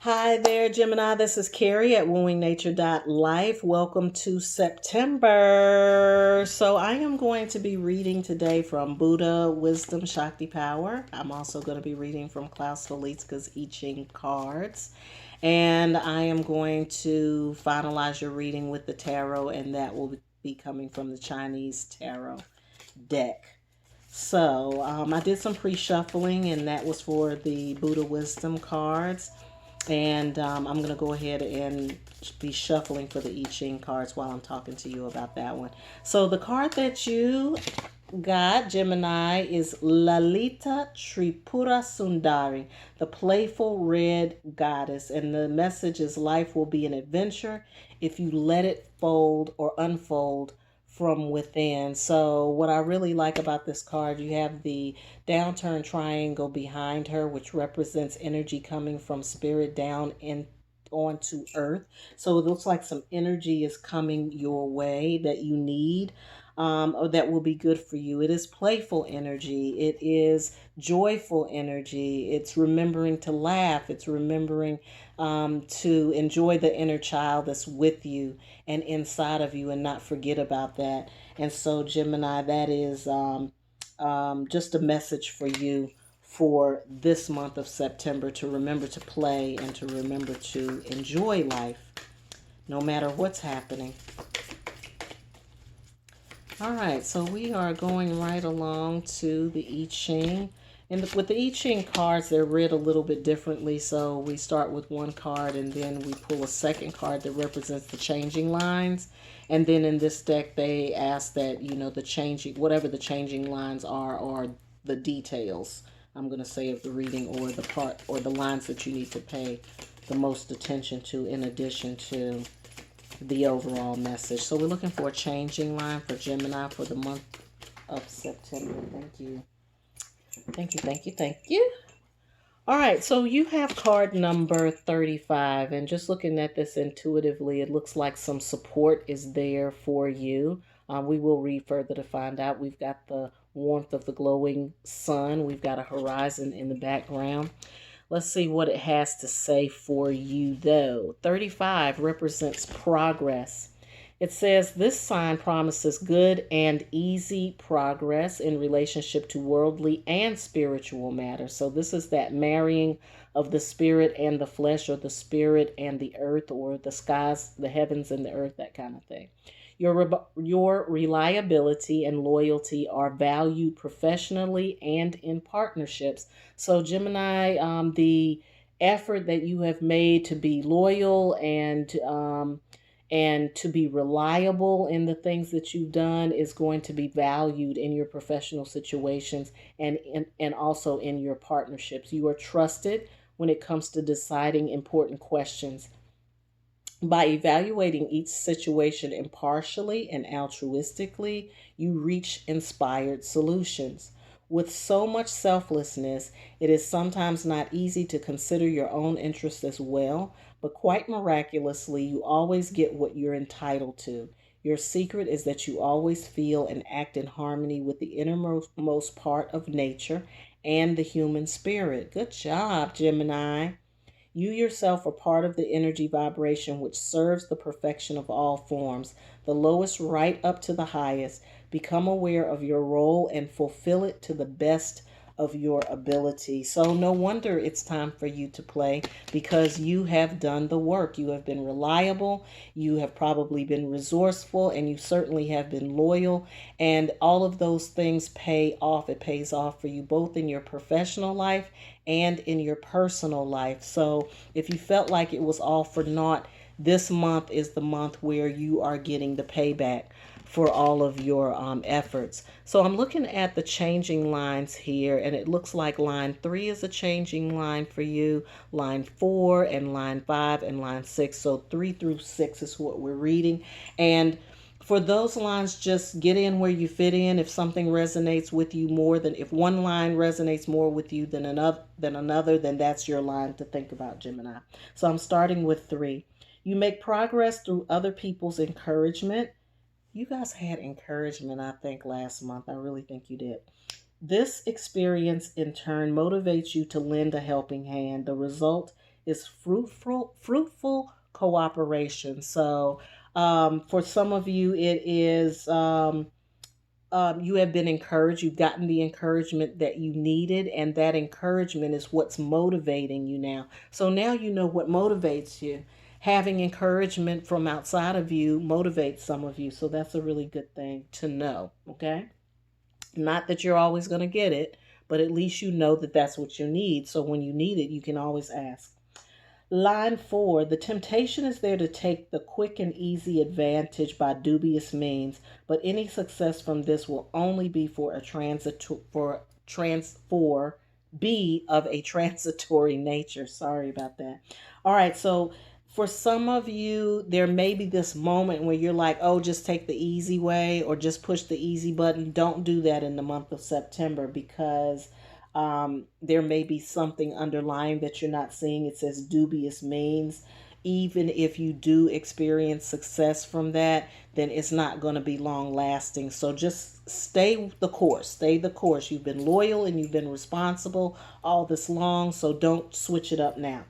Hi there, Gemini. This is Carrie at wooingnature.life. Welcome to September. So, I am going to be reading today from Buddha Wisdom Shakti Power. I'm also going to be reading from Klaus Felitska's I-Ching cards. And I am going to finalize your reading with the tarot, and that will be coming from the Chinese tarot deck. So, I did some pre shuffling, and that was for the Buddha Wisdom cards. And I'm going to go ahead and be shuffling for the I Ching cards while I'm talking to you about that one. So the card that you got, Gemini, is Lalita Tripura Sundari, the playful red goddess. And the message is life will be an adventure if you let it fold or unfold from within. So what I really like about this card, you have the downturn triangle behind her, which represents energy coming from spirit down in onto earth. So it looks like some energy is coming your way that you need, or that will be good for you. It is playful energy. It is joyful energy. It's remembering to laugh. It's remembering to enjoy the inner child that's with you and inside of you and not forget about that. And so, Gemini, that is just a message for you for this month of September, to remember to play and to remember to enjoy life no matter what's happening. All right, so we are going right along to the I Ching. And with the I Ching cards, they're read a little bit differently. So we start with one card and then we pull a second card that represents the changing lines. And then in this deck, they ask that, the changing, whatever the changing lines are the details, I'm going to say, of the reading, or the part or the lines that you need to pay the most attention to in addition to the overall message. So we're looking for a changing line for Gemini for the month of September. Thank you. Thank you, thank you, thank you. All right, so you have card number 35, and just looking at this intuitively, it looks like some support is there for you. We will read further to find out. We've got the warmth of the glowing sun. We've got a horizon in the background. Let's see what it has to say for you, though. 35 represents progress. It says this sign promises good and easy progress in relationship to worldly and spiritual matters. So this is that marrying of the spirit and the flesh, or the spirit and the earth, or the skies, the heavens and the earth, that kind of thing. Your reliability and loyalty are valued professionally and in partnerships. So Gemini, the effort that you have made to be loyal and to be reliable in the things that you've done is going to be valued in your professional situations and also in your partnerships. You are trusted when it comes to deciding important questions. By evaluating each situation impartially and altruistically, you reach inspired solutions. With so much selflessness, it is sometimes not easy to consider your own interests as well, but quite miraculously, you always get what you're entitled to. Your secret is that you always feel and act in harmony with the innermost part of nature and the human spirit. Good job, Gemini. You yourself are part of the energy vibration which serves the perfection of all forms, the lowest right up to the highest. Become aware of your role and fulfill it to the best of your ability. So no wonder it's time for you to play, because you have done the work. You have been reliable, you have probably been resourceful, and you certainly have been loyal. And all of those things pay off. It pays off for you both in your professional life and in your personal life. So if you felt like it was all for naught, this month is the month where you are getting the payback for all of your efforts. So I'm looking at the changing lines here, and it looks like line 3 is a changing line for you, line 4 and line 5 and line 6. So 3 through 6 is what we're reading. And for those lines, just get in where you fit in. If something resonates with you more than, if one line resonates more with you than another, then that's your line to think about, Gemini. So I'm starting with 3. You make progress through other people's encouragement. You guys had encouragement, I think, last month. I really think you did. This experience in turn motivates you to lend a helping hand. The result is fruitful cooperation. So, for some of you, it is you have been encouraged. You've gotten the encouragement that you needed, and that encouragement is what's motivating you now. So now you know what motivates you. Having encouragement from outside of you motivates some of you. So that's a really good thing to know. Okay. Not that you're always going to get it, but at least you know that that's what you need. So when you need it, you can always ask. Line 4, the temptation is there to take the quick and easy advantage by dubious means, but any success from this will only be for be of a transitory nature. Sorry about that. All right, so for some of you, there may be this moment where you're like, oh, just take the easy way or just push the easy button. Don't do that in the month of September because there may be something underlying that you're not seeing. It says dubious means. Even if you do experience success from that, then it's not going to be long lasting. So just stay the course. Stay the course. You've been loyal and you've been responsible all this long. So don't switch it up now.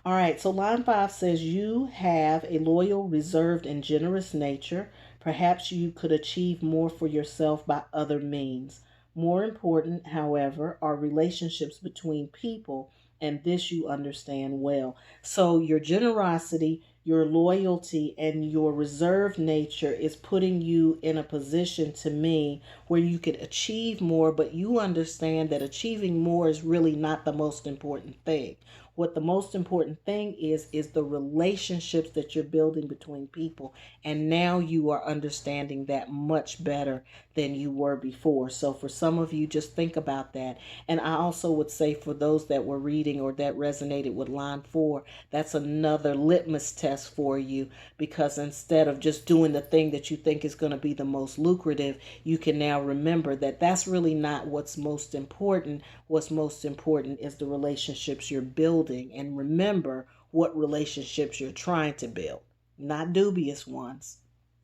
All right, so line 5 says you have a loyal, reserved, and generous nature. Perhaps you could achieve more for yourself by other means. More important, however, are relationships between people, and this you understand well. So your generosity, your loyalty, and your reserved nature is putting you in a position to me where you could achieve more, but you understand that achieving more is really not the most important thing. What the most important thing is the relationships that you're building between people. And now you are understanding that much better than you were before. So for some of you, just think about that. And I also would say for those that were reading or that resonated with line 4, that's another litmus test for you, because instead of just doing the thing that you think is going to be the most lucrative, you can now remember that that's really not what's most important. What's most important is the relationships you're building. And remember what relationships you're trying to build. Not dubious ones,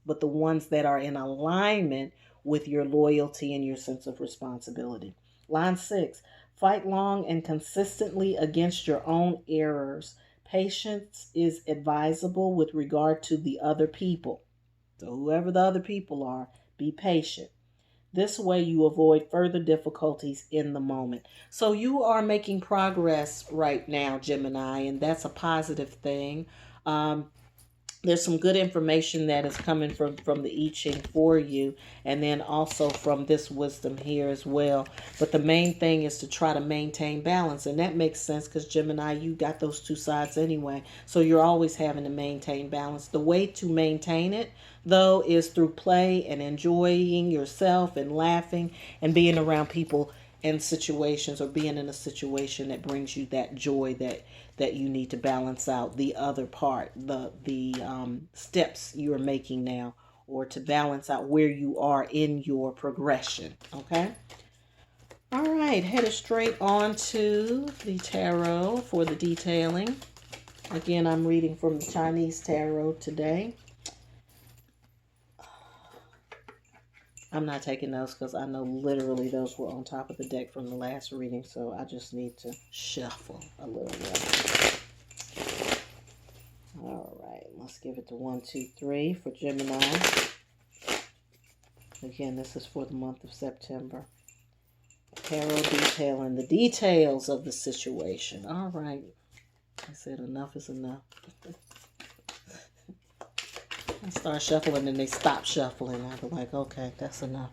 but the ones that are in alignment with your loyalty and your sense of responsibility. Line 6, fight long and consistently against your own errors. Patience is advisable with regard to the other people. So whoever the other people are, be patient. This way you avoid further difficulties in the moment. So you are making progress right now, Gemini, and that's a positive thing. There's some good information that is coming from the I-Ching for you, and then also from this wisdom here as well. But the main thing is to try to maintain balance, and that makes sense because Gemini, you got those two sides anyway. So you're always having to maintain balance. The way to maintain it, though, is through play and enjoying yourself and laughing and being around people and situations, or being in a situation that brings you that joy that you need to balance out the other part, the steps you are making now, or to balance out where you are in your progression. Okay. All right, headed straight on to the tarot for the detailing. Again, I'm reading from the Chinese tarot today. I'm not taking those because I know literally those were on top of the deck from the last reading, so I just need to shuffle a little bit. All right, let's give it to 1, 2, 3 for Gemini. Again, this is for the month of September. Tarot detailing the details of the situation. All right. I said enough is enough. I start shuffling and they stop shuffling. I was like, okay, that's enough.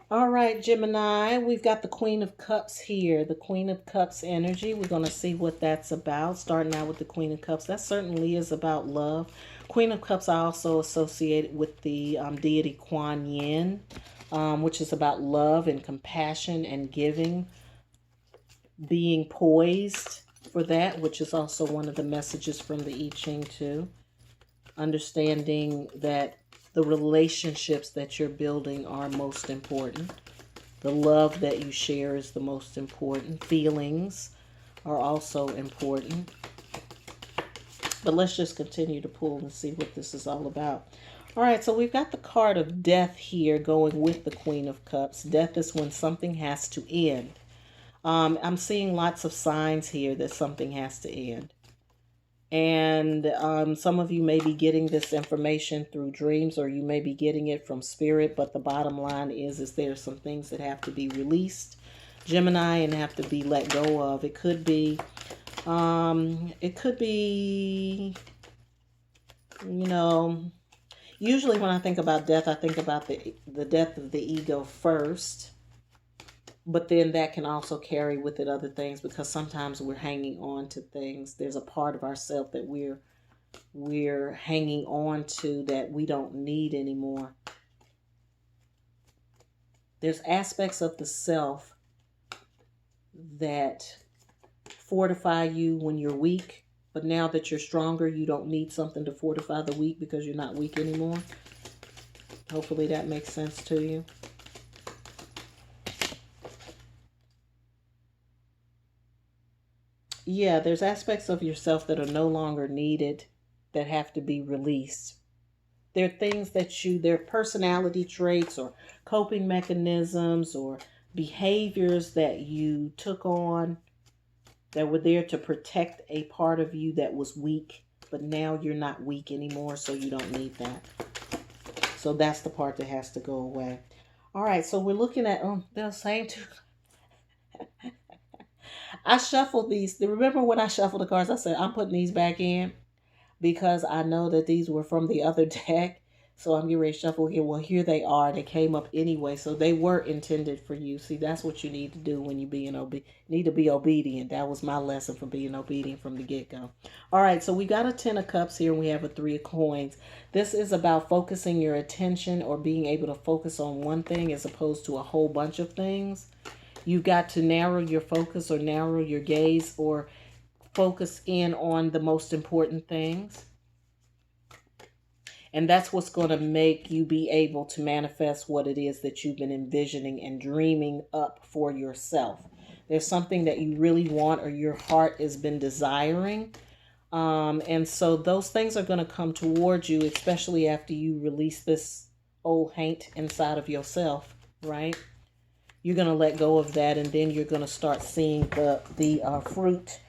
All right, Gemini, we've got the Queen of Cups here. The Queen of Cups energy. We're going to see what that's about. Starting out with the Queen of Cups. That certainly is about love. Queen of Cups are also associated with the deity Kuan Yin, which is about love and compassion and giving. Being poised for that, which is also one of the messages from the I-Ching too. Understanding that the relationships that you're building are most important. The love that you share is the most important. Feelings are also important. But let's just continue to pull and see what this is all about. All right, so we've got the card of death here going with the Queen of Cups. Death is when something has to end. I'm seeing lots of signs here that something has to end. And some of you may be getting this information through dreams, or you may be getting it from spirit. But the bottom line is there's some things that have to be released, Gemini, and have to be let go of. It could be, you know, usually when I think about death, I think about the death of the ego first. But then that can also carry with it other things, because sometimes we're hanging on to things. There's a part of ourselves that we're hanging on to that we don't need anymore. There's aspects of the self that fortify you when you're weak, but now that you're stronger, you don't need something to fortify the weak because you're not weak anymore. Hopefully that makes sense to you. Yeah, there's aspects of yourself that are no longer needed, that have to be released. There are things that they're personality traits or coping mechanisms or behaviors that you took on that were there to protect a part of you that was weak, but now you're not weak anymore, so you don't need that. So that's the part that has to go away. All right, so we're looking at the same two. I shuffled these. Remember when I shuffled the cards, I said, I'm putting these back in because I know that these were from the other deck. So I'm getting ready to shuffle here. Well, here they are. They came up anyway. So they were intended for you. See, that's what you need to do when you need to be obedient. That was my lesson for being obedient from the get-go. All right, so we got a 10 of cups here and we have a 3 of coins. This is about focusing your attention, or being able to focus on one thing as opposed to a whole bunch of things. You've got to narrow your focus, or narrow your gaze, or focus in on the most important things. And that's what's going to make you be able to manifest what it is that you've been envisioning and dreaming up for yourself. There's something that you really want, or your heart has been desiring. And so those things are going to come towards you, especially after you release this old haint inside of yourself, right? You're going to let go of that, and then you're going to start seeing the fruit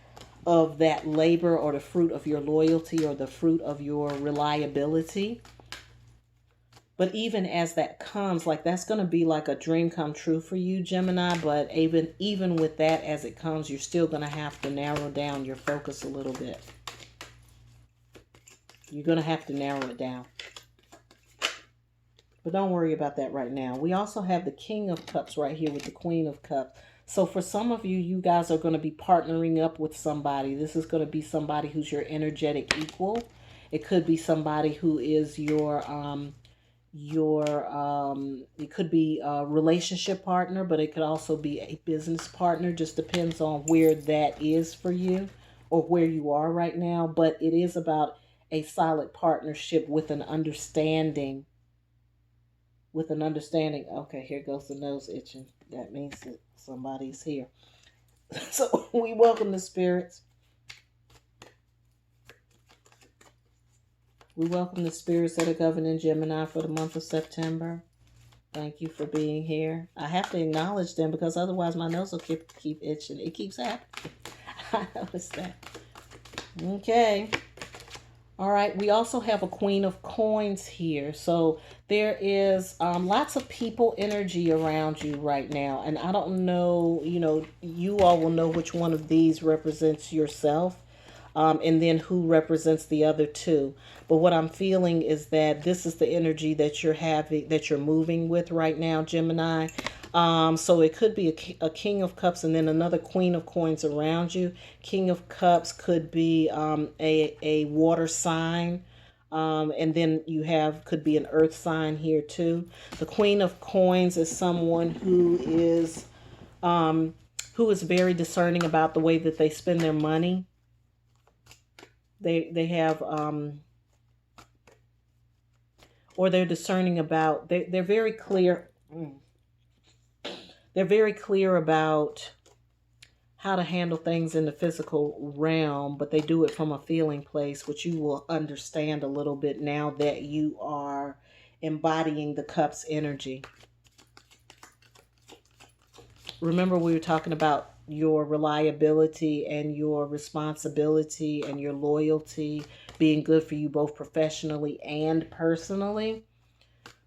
of that labor, or the fruit of your loyalty, or the fruit of your reliability. But even as that comes, like, that's going to be like a dream come true for you, Gemini. But even with that, as it comes, you're still going to have to narrow down your focus a little bit. You're going to have to narrow it down. But don't worry about that right now. We also have the King of Cups right here with the Queen of Cups. So for some of you, you guys are going to be partnering up with somebody. This is going to be somebody who's your energetic equal. It could be somebody who is it could be a relationship partner, but it could also be a business partner. Just depends on where that is for you, or where you are right now. But it is about a solid partnership with an understanding. Okay, here goes the nose itching. That means that somebody's here. So we welcome the spirits. We welcome the spirits that are governing Gemini for the month of September. Thank you for being here. I have to acknowledge them, because otherwise my nose will keep itching. It keeps happening. I noticed that. Okay. All right, we also have a Queen of Coins here. So there is lots of people energy around you right now. And I don't know, you all will know which one of these represents yourself, and then who represents the other two. But what I'm feeling is that this is the energy that you're moving with right now, Gemini. So it could be a King of Cups and then another Queen of Coins around you. King of Cups could be a water sign. And then could be an earth sign here too. The Queen of Coins is someone who is very discerning about the way that they spend their money. They have or they're discerning about, they're very clear. They're very clear about how to handle things in the physical realm, but they do it from a feeling place, which you will understand a little bit now that you are embodying the Cups energy. Remember, we were talking about your reliability and your responsibility and your loyalty being good for you both professionally and personally.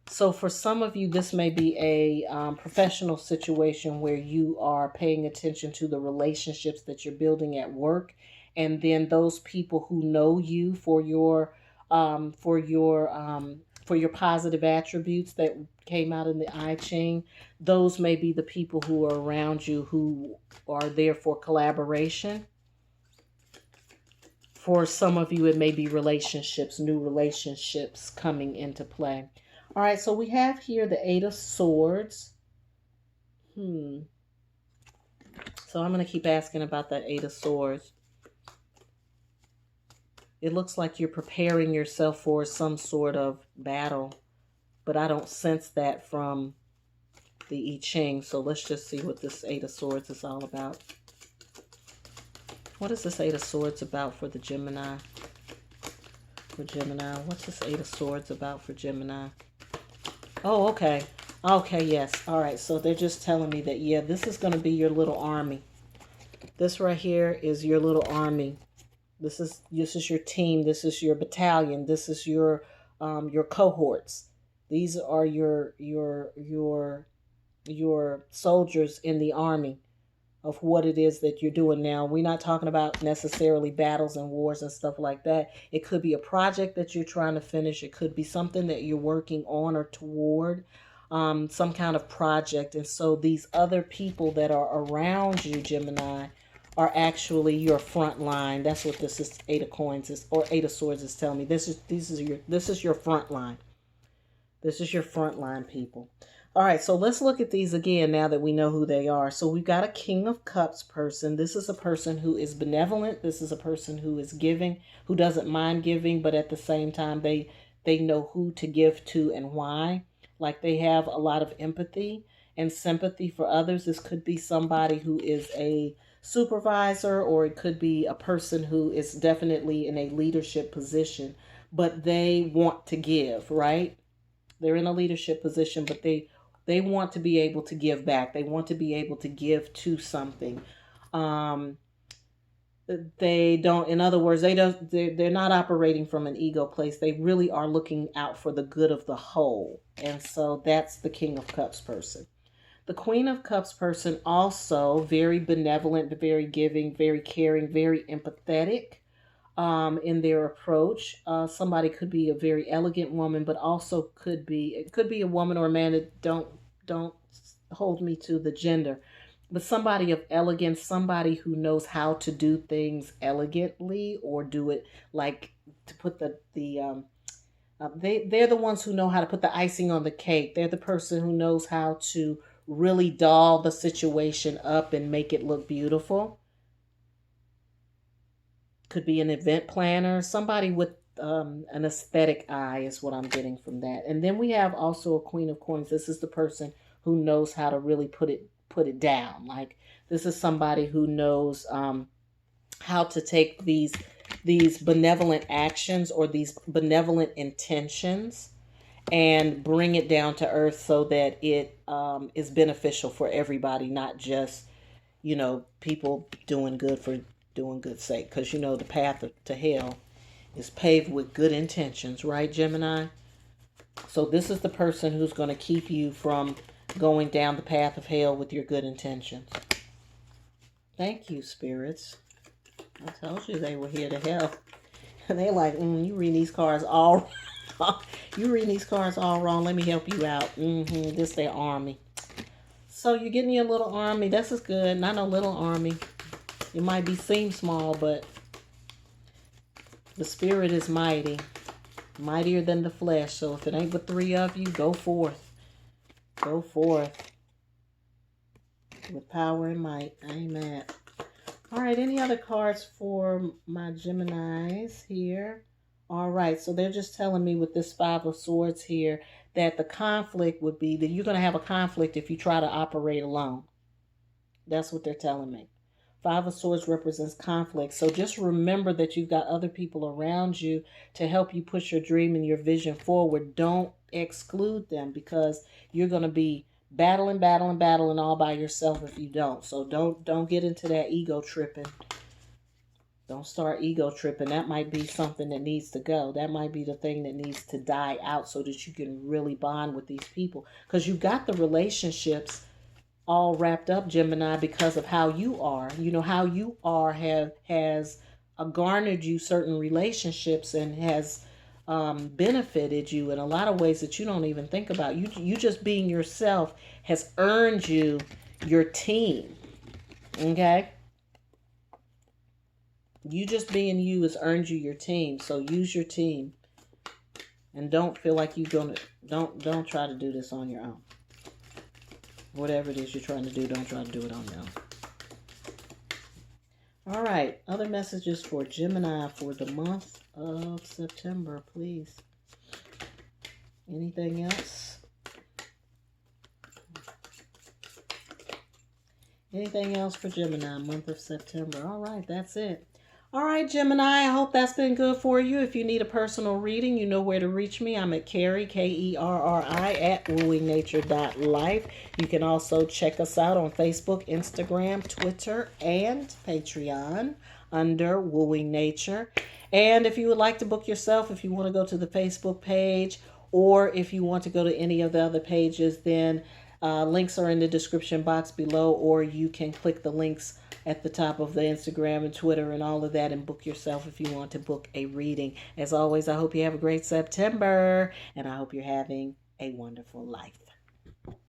So for some of you, this may be a professional situation where you are paying attention to the relationships that you're building at work, and then those people who know you for your positive attributes that came out in the I-Ching. Those may be the people who are around you who are there for collaboration. For some of you, it may be relationships, new relationships coming into play. All right, so we have here the Eight of Swords. So I'm going to keep asking about that Eight of Swords. It looks like you're preparing yourself for some sort of battle, but I don't sense that from the I Ching. So let's just see what this Eight of Swords is all about. What is this Eight of Swords about for the Gemini? For Gemini, what's this Eight of Swords about for Gemini? Oh, okay. Okay, yes. All right, so they're just telling me that, yeah, this is going to be your little army. This right here is your little army. This is your team. This is your battalion. This is your cohorts. These are your soldiers in the army of what it is that you're doing now. We're not talking about necessarily battles and wars and stuff like that. It could be a project that you're trying to finish. It could be something that you're working on or toward, some kind of project. And so these other people that are around you, Gemini, are actually your front line. That's what this is, Eight of Coins is, or Eight of Swords is telling me. This is your front line. This is your front line, people. All right, so let's look at these again now that we know who they are. So we've got a King of Cups person. This is a person who is benevolent. This is a person who is giving, who doesn't mind giving, but at the same time, they know who to give to and why. Like they have a lot of empathy and sympathy for others. This could be somebody who is a supervisor, or it could be a person who is definitely in a leadership position, but they want to give, right? They're in a leadership position, but they want to be able to give back. They want to be able to give to something. They don't, in other words, they're not operating from an ego place. They really are looking out for the good of the whole. And so that's the King of Cups person. The Queen of Cups person, also very benevolent, very giving, very caring, very empathetic in their approach. Somebody could be a very elegant woman, but also could be a woman or a man. That don't hold me to the gender, but somebody of elegance, somebody who knows how to do things elegantly, or do it like to put they're the ones who know how to put the icing on the cake. They're the person who knows how to really doll the situation up and make it look beautiful. Could be an event planner, somebody with an aesthetic eye is what I'm getting from that. And then we have also a Queen of Coins. This is the person who knows how to really put it down. Like this is somebody who knows how to take these benevolent actions or these benevolent intentions and bring it down to earth so that it is beneficial for everybody, not just, people doing good for doing good sake. Because, the path to hell is paved with good intentions, right, Gemini? So this is the person who's going to keep you from going down the path of hell with your good intentions. Thank you, spirits. I told you they were here to help. And they're like, you read these cards all you read these cards all wrong. Let me help you out. This their army. So you're getting your little army. This is good. Not a little army. It might seem small, but the spirit is mighty. Mightier than the flesh. So if it ain't but 3 of you, go forth. Go forth. With power and might. Amen. All right. Any other cards for my Geminis here? All right, so they're just telling me with this Five of Swords here that the conflict would be that you're going to have a conflict if you try to operate alone. That's what they're telling me. Five of Swords represents conflict. So just remember that you've got other people around you to help you push your dream and your vision forward. Don't exclude them, because you're going to be battling all by yourself if you don't. So don't get into that ego tripping. Don't start ego tripping. That might be something that needs to go. That might be the thing that needs to die out so that you can really bond with these people. Because you got the relationships all wrapped up, Gemini, because of how you are. You know, how you are has garnered you certain relationships and has benefited you in a lot of ways that you don't even think about. You just being yourself has earned you your team. Okay? You just being you has earned you your team. So use your team. And don't feel like you're gonna don't try to do this on your own. Whatever it is you're trying to do, don't try to do it on your own. All right, other messages for Gemini for the month of September, please. Anything else? Anything else for Gemini, month of September? All right, that's it. All right, Gemini, I hope that's been good for you. If you need a personal reading, you know where to reach me. I'm at Kerri, Kerri, at wooingnature.life. You can also check us out on Facebook, Instagram, Twitter, and Patreon under Wooing Nature. And if you would like to book yourself, if you want to go to the Facebook page, or if you want to go to any of the other pages, then links are in the description box below, or you can click the links at the top of the Instagram and Twitter and all of that and book yourself if you want to book a reading. As always, I hope you have a great September, and I hope you're having a wonderful life.